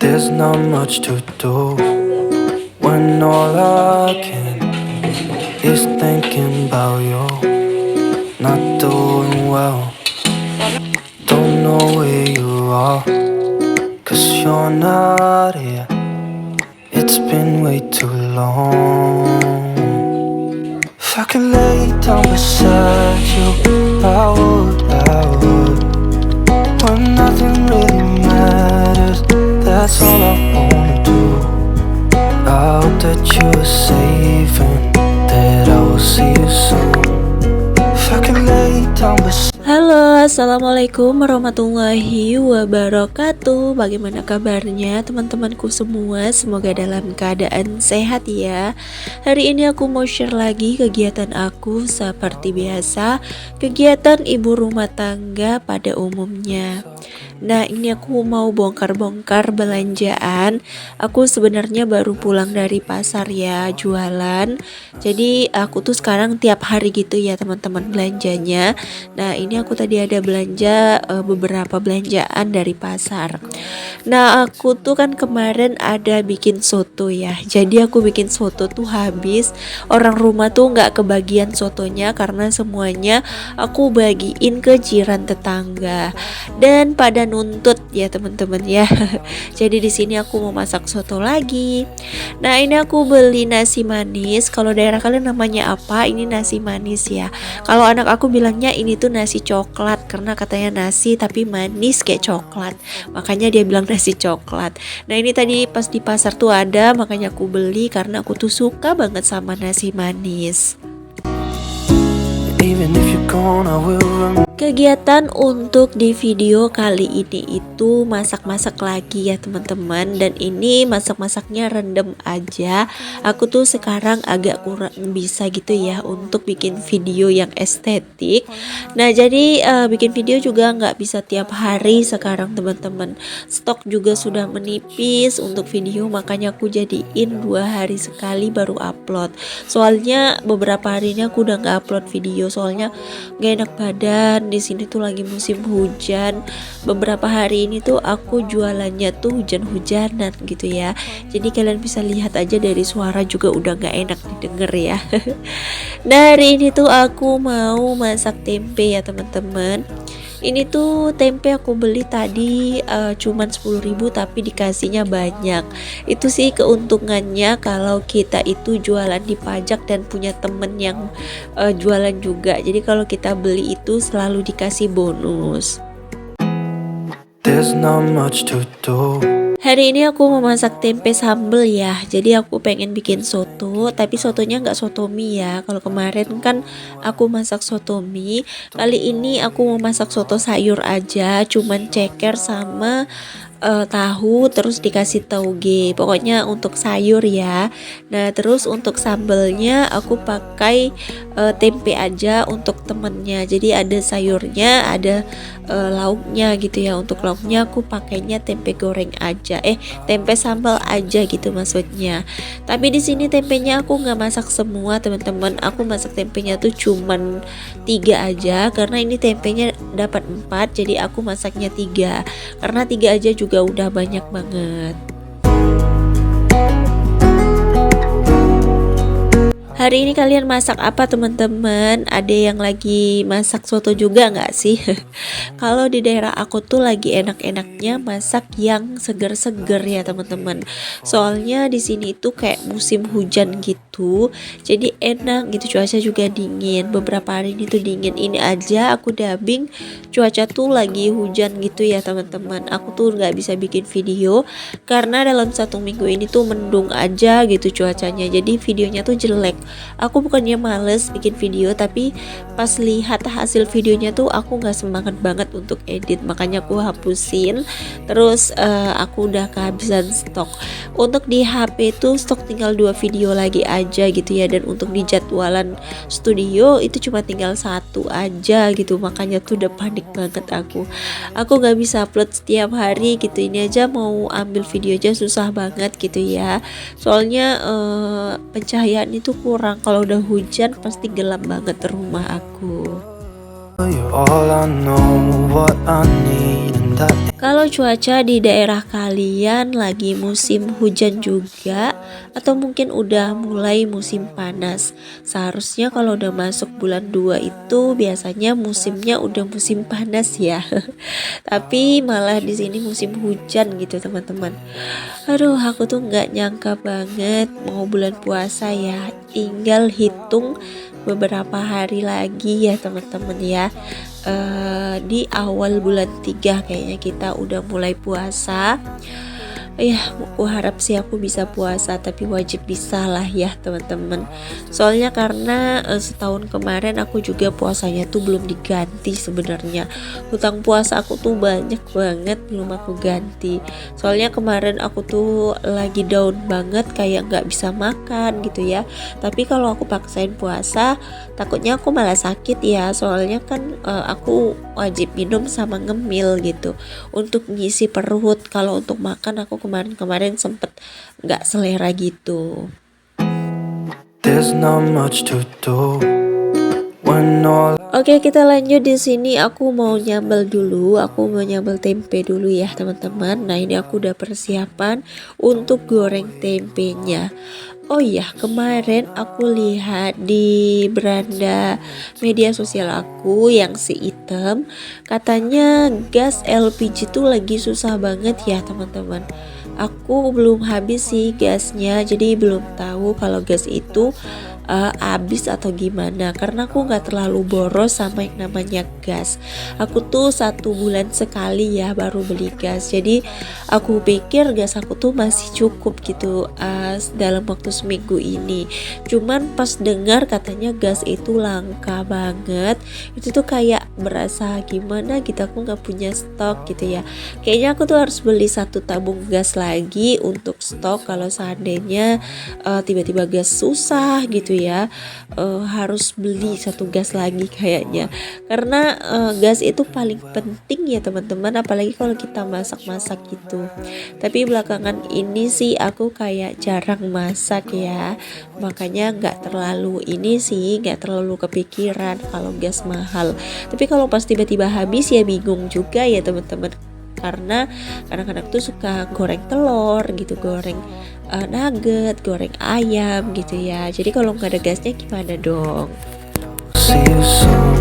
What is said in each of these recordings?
There's not much to do when all I can is thinking about you. Not doing well, don't know where you are, 'cause you're not here. It's been way too long. If I could lay down beside you, I would. When nothing really matters, that's all I wanna do. I hope that you are safe and that I will see you soon. If I can lay down beside. Halo, assalamualaikum warahmatullahi wabarakatuh. Bagaimana kabarnya teman-temanku semua? Semoga dalam keadaan sehat ya. Hari ini aku mau share lagi kegiatan aku seperti biasa, kegiatan ibu rumah tangga pada umumnya. Nah, ini aku mau bongkar-bongkar belanjaan. Aku sebenarnya baru pulang dari pasar ya, jualan. Jadi aku tuh sekarang tiap hari gitu ya teman-teman belanjanya. Nah, ini aku tadi ada belanja beberapa belanjaan dari pasar. Nah, aku tuh kan kemarin ada bikin soto ya. Jadi aku bikin soto tuh habis. Orang rumah tuh nggak kebagian sotonya karena semuanya aku bagiin ke jiran tetangga. Dan pada nuntut ya teman-teman ya. Jadi di sini aku mau masak soto lagi. Nah, ini aku beli nasi manis. Kalau daerah kalian namanya apa? Ini nasi manis ya. Kalau anak aku bilangnya ini tuh nasi coklat karena katanya nasi tapi manis kayak coklat. Makanya dia bilang nasi coklat. Nah, ini tadi pas di pasar tuh ada, makanya aku beli karena aku tuh suka banget sama nasi manis. Even if you're gone, I will remember. Kegiatan untuk di video kali ini itu masak-masak lagi ya teman-teman. Dan ini masak-masaknya rendem aja. Aku tuh sekarang agak kurang bisa gitu ya untuk bikin video yang estetik. Nah, jadi bikin video juga nggak bisa tiap hari sekarang teman-teman. Stok juga sudah menipis untuk video, makanya aku jadiin 2 hari sekali baru upload. Soalnya beberapa hari ini aku udah nggak upload video soalnya gak enak badan. Di sini tuh lagi musim hujan. Beberapa hari ini tuh aku jualannya tuh hujan-hujanan gitu ya. Jadi kalian bisa lihat aja dari suara juga udah gak enak didengar ya. Nah, hari ini tuh aku mau masak tempe ya teman-teman. Ini tuh tempe aku beli tadi cuman 10.000 tapi dikasihnya banyak. Itu sih keuntungannya kalau kita itu jualan di pajak dan punya temen yang jualan juga. Jadi kalau kita beli itu selalu dikasih bonus. There's not much to do. Hari ini aku mau masak tempe sambal ya. Jadi aku pengen bikin soto, tapi sotonya nggak soto mie ya. Kalau kemarin kan aku masak soto mie, kali ini aku mau masak soto sayur aja, cuman ceker sama tahu terus dikasih tauge. Pokoknya untuk sayur ya. Nah, terus untuk sambalnya aku pakai tempe aja untuk temennya. Jadi ada sayurnya, ada lauknya gitu ya. Untuk lauknya aku pakainya tempe goreng aja. Tempe sambal aja gitu maksudnya. Tapi di sini tempenya aku nggak masak semua teman-teman. Aku masak tempenya tuh cuman 3 aja karena ini tempenya dapat 4, jadi aku masaknya 3. Karena 3 aja juga udah banyak banget. Hari ini kalian masak apa teman-teman? Ada yang lagi masak soto juga nggak sih? Kalau di daerah aku tuh lagi enak-enaknya masak yang seger-seger ya teman-teman. Soalnya di sini itu kayak musim hujan gitu, jadi enak gitu, cuaca juga dingin. Beberapa hari ini tuh dingin. Ini aja aku dubbing cuaca tuh lagi hujan gitu ya teman-teman. Aku tuh nggak bisa bikin video karena dalam 1 minggu ini tuh mendung aja gitu cuacanya. Jadi videonya tuh jelek. Aku bukannya males bikin video, tapi pas lihat hasil videonya tuh aku nggak semangat banget untuk edit, makanya aku hapusin. Terus aku udah kehabisan stok. Untuk di HP tuh stok tinggal 2 video lagi aja gitu ya. Dan untuk di jadwalan studio itu cuma tinggal 1 aja gitu, makanya tuh udah panik banget aku nggak bisa upload setiap hari gitu. Ini aja mau ambil video aja susah banget gitu ya. Soalnya pencahayaan itu kurang. Kalau udah hujan pasti gelap banget rumah aku. You're all I know, what I need, and tak. Kalau cuaca di daerah kalian lagi musim hujan juga atau mungkin udah mulai musim panas. Seharusnya kalau udah masuk bulan 2 itu biasanya musimnya udah musim panas ya. Tapi malah di sini musim hujan gitu teman-teman. Aduh, aku tuh nggak nyangka banget mau bulan puasa ya. Tinggal hitung beberapa hari lagi ya teman-teman ya. Di awal bulan 3 kayaknya kita udah mulai puasa. Ya, aku harap sih aku bisa puasa, tapi wajib bisa lah ya teman-teman. Soalnya karena setahun kemarin aku juga puasanya tuh belum diganti sebenarnya. Hutang puasa aku tuh banyak banget belum aku ganti. Soalnya kemarin aku tuh lagi down banget, kayak nggak bisa makan gitu ya. Tapi kalau aku paksain puasa, takutnya aku malah sakit ya. Soalnya kan aku wajib minum sama ngemil gitu untuk ngisi perut. Kalau untuk makan aku kemarin sempet nggak selera gitu. There's not much to do when all. Oke, kita lanjut di sini. Aku mau nyambel dulu. Aku mau nyambel tempe dulu ya teman-teman. Nah, ini aku udah persiapan untuk goreng tempenya. Oh iya, kemarin aku lihat di beranda media sosial aku yang si item, katanya gas LPG tuh lagi susah banget ya teman-teman. Aku belum habis sih gasnya, jadi belum tahu kalau gas itu habis atau gimana, karena aku nggak terlalu boros sama yang namanya gas. Aku tuh 1 bulan sekali ya baru beli gas, jadi aku pikir gas aku tuh masih cukup gitu dalam waktu seminggu ini. Cuman pas dengar katanya gas itu langka banget, itu tuh kayak berasa gimana gitu, aku nggak punya stok gitu ya. Kayaknya aku tuh harus beli 1 tabung gas lagi untuk stok kalau seandainya tiba-tiba gas susah gitu ya, harus beli 1 gas lagi kayaknya, karena gas itu paling penting ya teman-teman, apalagi kalau kita masak-masak gitu. Tapi belakangan ini sih aku kayak jarang masak ya, makanya nggak terlalu nggak terlalu kepikiran kalau gas mahal. Tapi kalau pas tiba-tiba habis ya bingung juga ya teman-teman, karena kadang-kadang tuh suka goreng telur gitu, goreng nugget, goreng ayam gitu ya. Jadi kalau nggak ada gasnya gimana dong? See you soon.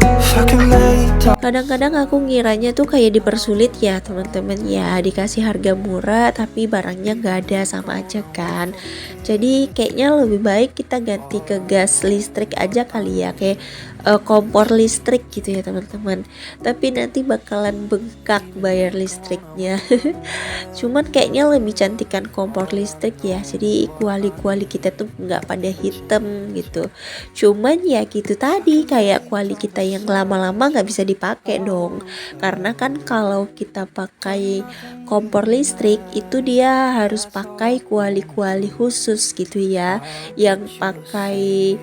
If I can lay down. Kadang-kadang aku ngiranya tuh kayak dipersulit ya teman-teman ya, dikasih harga murah tapi barangnya nggak ada, sama aja kan. Jadi kayaknya lebih baik kita ganti ke gas listrik aja kali ya, kayak kompor listrik gitu ya teman-teman. Tapi nanti bakalan bengkak bayar listriknya. Cuman kayaknya lebih cantikan kompor listrik ya, jadi kuali-kuali kita tuh nggak pada hitam gitu. Cuman ya gitu tadi, kayak kuali kita yang lama-lama nggak bisa dipakai dong, karena kan kalau kita pakai kompor listrik itu dia harus pakai kuali-kuali khusus gitu ya, yang pakai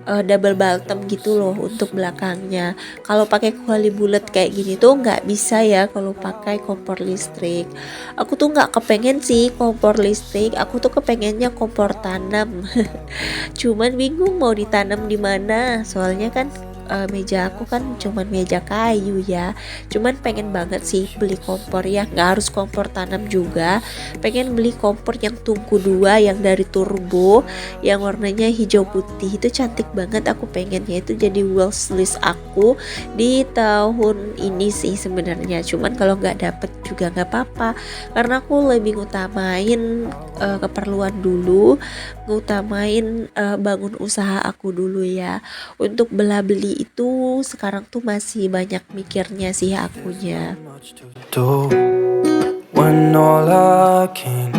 double bottom gitu loh untuk belakangnya. Kalau pakai kuali bulat kayak gini tuh nggak bisa ya kalau pakai kompor listrik. Aku tuh nggak kepengen sih kompor listrik, aku tuh kepengennya kompor tanam. Cuman bingung mau ditanam di mana, soalnya kan meja aku kan cuman meja kayu ya. Cuman pengen banget sih beli kompor ya, nggak harus kompor tanam juga. Pengen beli kompor yang tungku 2 yang dari turbo, yang warnanya hijau putih, itu cantik banget. Aku pengennya itu jadi wishlist aku di tahun ini sih sebenarnya. Cuman kalau nggak dapet juga nggak apa-apa, karena aku lebih ngutamain keperluan dulu, ngutamain bangun usaha aku dulu ya. Untuk bela-beli itu sekarang tuh masih banyak mikirnya sih akunya. Much to do when all I can.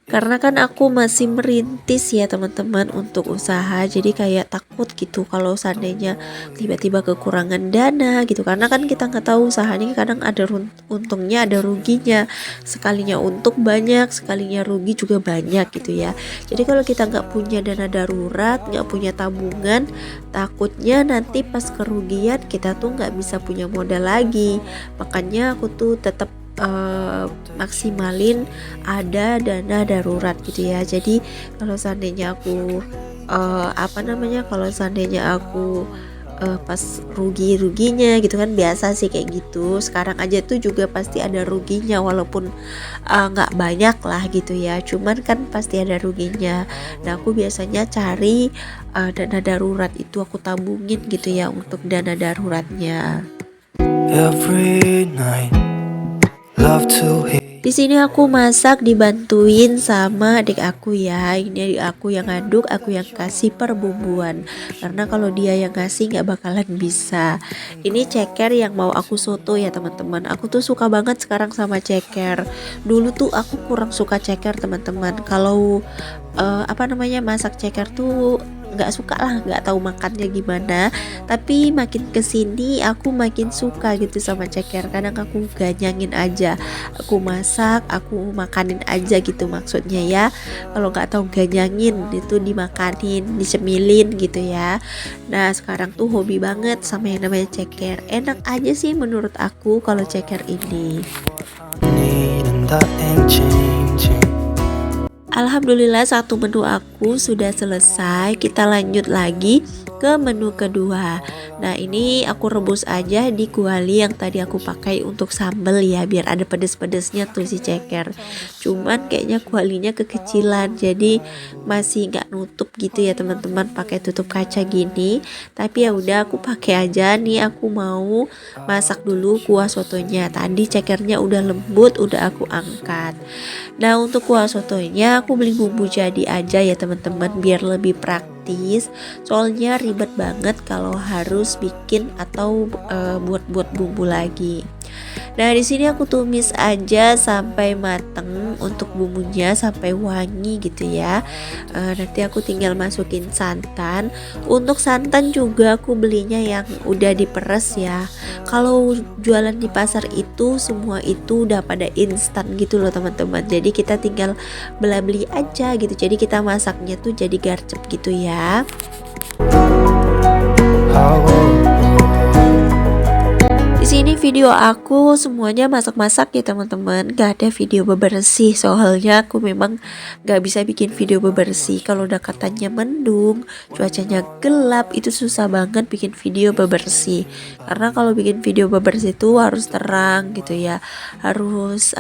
Karena kan aku masih merintis ya teman-teman untuk usaha, jadi kayak takut gitu kalau seandainya tiba-tiba kekurangan dana gitu, karena kan kita nggak tahu usahanya, kadang ada untungnya ada ruginya, sekalinya untung banyak, sekalinya rugi juga banyak gitu ya. Jadi kalau kita nggak punya dana darurat, nggak punya tabungan, takutnya nanti pas kerugian kita tuh nggak bisa punya modal lagi. Makanya aku tuh tetap maksimalin ada dana darurat gitu ya. Jadi kalau seandainya aku kalau seandainya aku pas rugi-ruginya gitu kan, biasa sih kayak gitu. Sekarang aja tuh juga pasti ada ruginya walaupun nggak banyak lah gitu ya, cuman kan pasti ada ruginya. Nah aku biasanya cari dana darurat itu aku tabungin gitu ya untuk dana daruratnya. Every night, love to hear. Di sini aku masak dibantuin sama adik aku ya. Ini adik aku yang ngaduk, aku yang kasih perbumbuan. Karena kalau dia yang ngasih nggak bakalan bisa. Ini ceker yang mau aku soto ya teman-teman. Aku tuh suka banget sekarang sama ceker. Dulu tuh aku kurang suka ceker teman-teman. Kalau masak ceker tuh nggak suka lah, nggak tahu makannya gimana. Tapi makin kesini aku makin suka gitu sama ceker. Kadang aku ganyangin aja, aku masak, aku makanin aja gitu maksudnya ya. Kalau nggak tahu ganyangin itu dimakanin, dicemilin gitu ya. Nah sekarang tuh hobi banget sama yang namanya ceker. Enak aja sih menurut aku kalau ceker ini. Need and that ain't changing. Alhamdulillah satu menu aku sudah selesai. Kita lanjut lagi ke menu kedua. Nah ini aku rebus aja di kuali yang tadi aku pakai untuk sambal ya, biar ada pedes-pedesnya tuh si ceker. Cuman kayaknya kualinya kekecilan, jadi masih nggak nutup gitu ya teman-teman, pakai tutup kaca gini. Tapi ya udah aku pakai aja nih. Aku mau masak dulu kuah sotonya. Tadi cekernya udah lembut, udah aku angkat. Nah untuk kuah sotonya aku beli bumbu jadi aja ya teman-teman, biar lebih praktis. Soalnya ribet banget kalau harus bikin atau buat-buat bumbu lagi. Nah di sini aku tumis aja sampai mateng untuk bumbunya, sampai wangi gitu ya. Nanti aku tinggal masukin santan. Untuk santan juga aku belinya yang udah diperes ya. Kalau jualan di pasar itu semua itu udah pada instan gitu loh teman-teman. Jadi kita tinggal beli aja gitu. Jadi kita masaknya tuh jadi garcep gitu ya. Di sini video aku semuanya masak-masak ya teman-teman, gak ada video bebersih. Soalnya aku memang gak bisa bikin video bebersih kalau udah katanya mendung, cuacanya gelap, itu susah banget bikin video bebersih. Karena kalau bikin video bebersih itu harus terang gitu ya, harus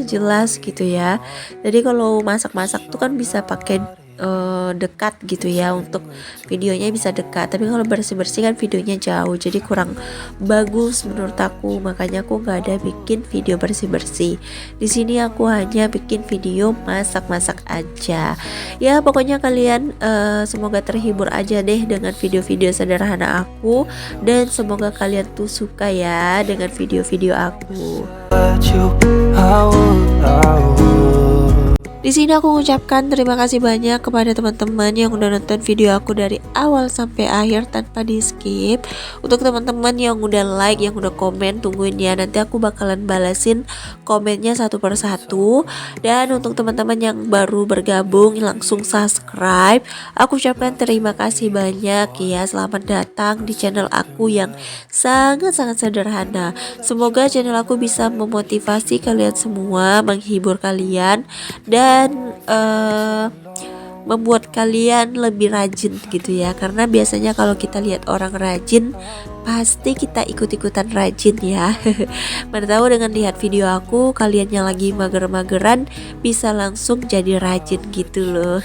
jelas gitu ya. Jadi kalau masak-masak tuh kan bisa pakai dekat gitu ya, untuk videonya bisa dekat. Tapi kalau bersih-bersih kan videonya jauh, jadi kurang bagus menurut aku. Makanya aku nggak ada bikin video bersih-bersih. Di sini aku hanya bikin video masak-masak aja. Ya pokoknya kalian semoga terhibur aja deh dengan video-video sederhana aku, dan semoga kalian tuh suka ya dengan video-video aku. Di sini aku mengucapkan terima kasih banyak kepada teman-teman yang udah nonton video aku dari awal sampai akhir tanpa di skip. Untuk teman-teman yang udah like, yang udah komen, tungguin ya, nanti aku bakalan balasin komennya satu persatu. Dan untuk teman-teman yang baru bergabung langsung subscribe, aku ucapkan terima kasih banyak ya. Selamat datang di channel aku yang sangat-sangat sederhana. Semoga channel aku bisa memotivasi kalian semua, menghibur kalian, dan membuat kalian lebih rajin gitu ya. Karena biasanya kalau kita lihat orang rajin, pasti kita ikut-ikutan rajin ya. Mana tahu dengan lihat video aku, kaliannya lagi mager-mageran bisa langsung jadi rajin gitu loh.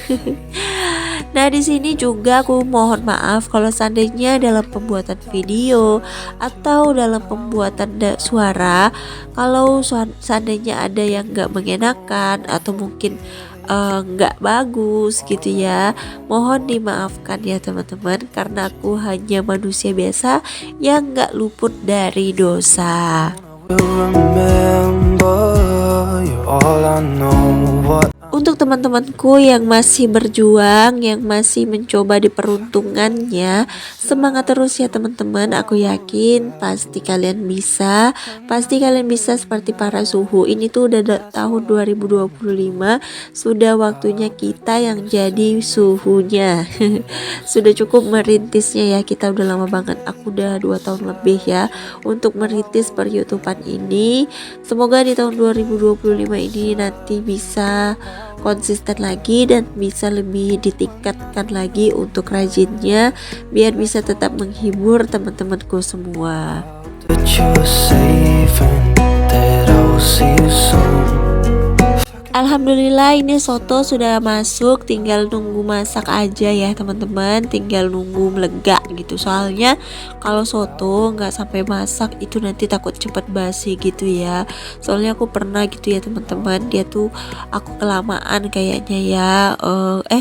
Nah di sini juga aku mohon maaf kalau seandainya dalam pembuatan video atau dalam pembuatan suara, kalau seandainya ada yang nggak mengenakan atau mungkin nggak bagus gitu ya, mohon dimaafkan ya teman-teman, karena aku hanya manusia biasa yang nggak luput dari dosa. Untuk teman-temanku yang masih berjuang, yang masih mencoba di peruntungannya, semangat terus ya teman-teman. Aku yakin pasti kalian bisa, seperti para suhu. Ini tuh udah tahun 2025, sudah waktunya kita yang jadi suhunya. Sudah cukup merintisnya ya, kita udah lama banget. Aku udah 2 tahun lebih ya untuk merintis per YouTubean ini. Semoga di tahun 2025 ini nanti bisa konsisten lagi dan bisa lebih ditingkatkan lagi untuk rajinnya biar bisa tetap menghibur teman-temanku semua. That you were safe and that I will see you soon. Alhamdulillah ini soto sudah masuk, tinggal nunggu masak aja ya teman-teman, tinggal nunggu melega gitu. Soalnya kalau soto nggak sampai masak itu nanti takut cepat basi gitu ya. Soalnya aku pernah gitu ya teman-teman, dia tuh aku kelamaan kayaknya ya,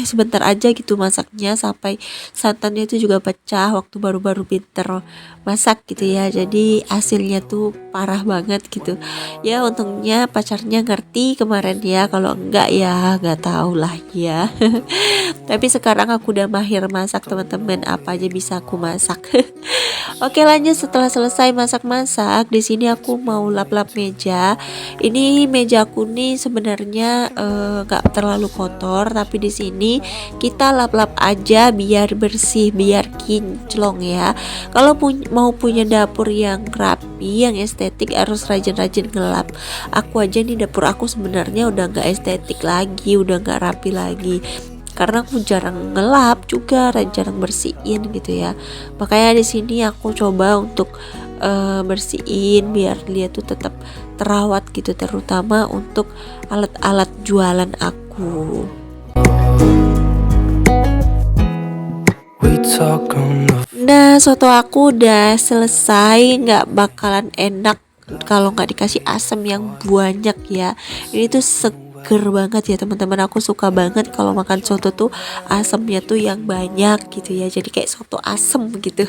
sebentar aja gitu masaknya sampai santannya itu juga pecah waktu baru-baru pinter masak gitu ya. Jadi hasilnya tuh parah banget gitu ya. Untungnya pacarnya ngerti kemarin ya, kalau enggak ya nggak tahu lah ya. Tapi sekarang aku udah mahir masak teman-teman, apa aja bisa aku masak. Oke lanjut, setelah selesai masak-masak di sini aku mau lap-lap meja. Ini meja aku nih sebenarnya nggak terlalu kotor, tapi di sini kita lap-lap aja biar bersih, biar kinclong ya. Kalau mau punya dapur yang rapi, yang estetik, harus rajin-rajin ngelap. Aku aja nih dapur aku sebenarnya udah nggak estetik lagi, udah nggak rapi lagi, karena aku jarang ngelap juga, jarang bersihin gitu ya. Makanya di sini aku coba untuk bersihin biar dia tuh tetap terawat gitu, terutama untuk alat-alat jualan aku. We talk on the Nah, soto aku udah selesai, nggak bakalan enak kalau nggak dikasih asam yang banyak ya. Ini tuh seger banget ya teman-teman, aku suka banget kalau makan soto tuh asamnya tuh yang banyak gitu ya, jadi kayak soto asem gitu.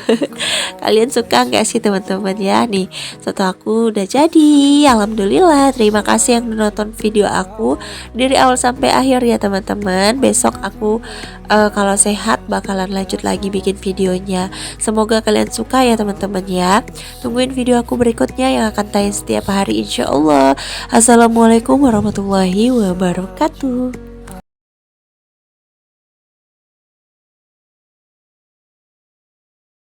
Kalian suka nggak sih teman-teman ya? Nih soto aku udah jadi, alhamdulillah. Terima kasih yang menonton video aku dari awal sampai akhir ya teman-teman. Besok aku kalau sehat bakalan lanjut lagi bikin videonya. Semoga kalian suka ya teman-teman ya. Tungguin video aku berikutnya yang akan tayang setiap hari insya Allah. Assalamualaikum warahmatullahi wabarakatuh.